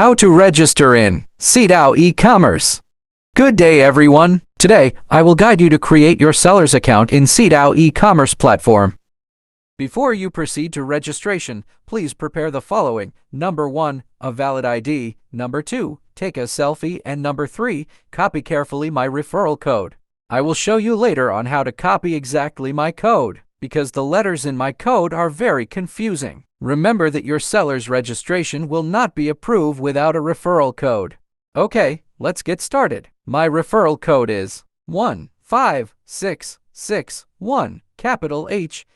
How to register in SEATAOO e-commerce. Good day everyone. Today, I will guide you to create your seller's account in SEATAOO e-commerce platform. Before you proceed to registration, please prepare the following. Number 1, a valid ID. Number 2, take a selfie. And number 3, copy carefully my referral code. I will show you later on how to copy exactly my code, because the letters in my code are very confusing. Remember that your seller's registration will not be approved without a referral code. Okay, let's get started. My referral code is 15661, capital H,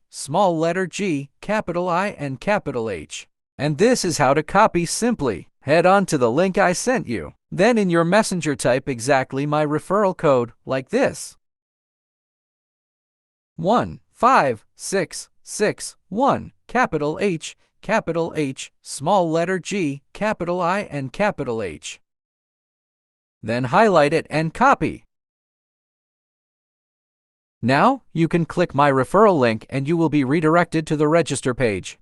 small letter G, capital I, and capital H. And this is how to copy simply. Head on to the link I sent you. Then in your messenger type exactly my referral code, like this. 15661, capital H, small letter G, capital I, and capital H. Then highlight it and copy. Now, you can click my referral link and you will be redirected to the register page.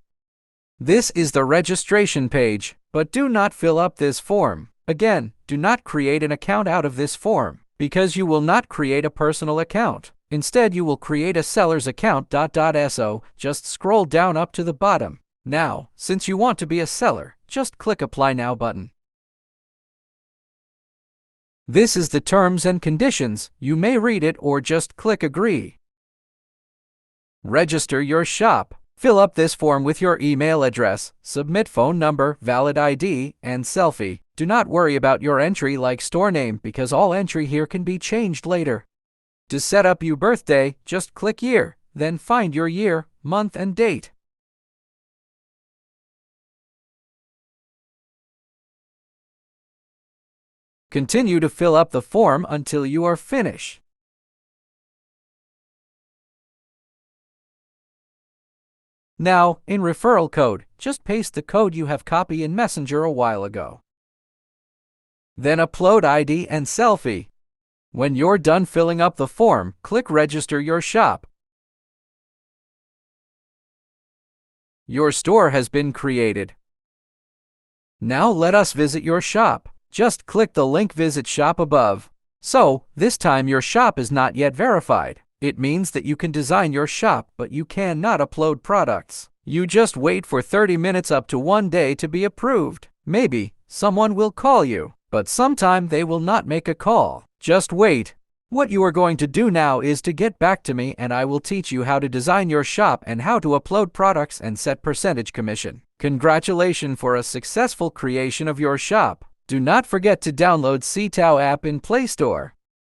This is the registration page, but do not fill up this form. Again, do not create an account out of this form, because you will not create a personal account. Instead, you will create a seller's account. .so. Just scroll down up to the bottom. Now, since you want to be a seller, just click Apply Now button. This is the terms and conditions. You may read it or just click Agree. Register your shop. Fill up this form with your email address, submit phone number, valid ID, and selfie. Do not worry about your entry like store name, because all entry here can be changed later. To set up your birthday, just click Year, then find your year, month, and date. Continue to fill up the form until you are finished. Now, in referral code, just paste the code you have copied in Messenger a while ago. Then upload ID and selfie. When you're done filling up the form, click Register your shop. Your store has been created. Now let us visit your shop. Just click the link Visit Shop above. So, this time your shop is not yet verified. It means that you can design your shop, but you cannot upload products. You just wait for 30 minutes up to 1 day to be approved. Maybe someone will call you, but sometime they will not make a call. Just wait. What you are going to do now is to get back to me and I will teach you how to design your shop and how to upload products and set percentage commission. Congratulations for a successful creation of your shop. Do not forget to download SEATAOO app in Play Store.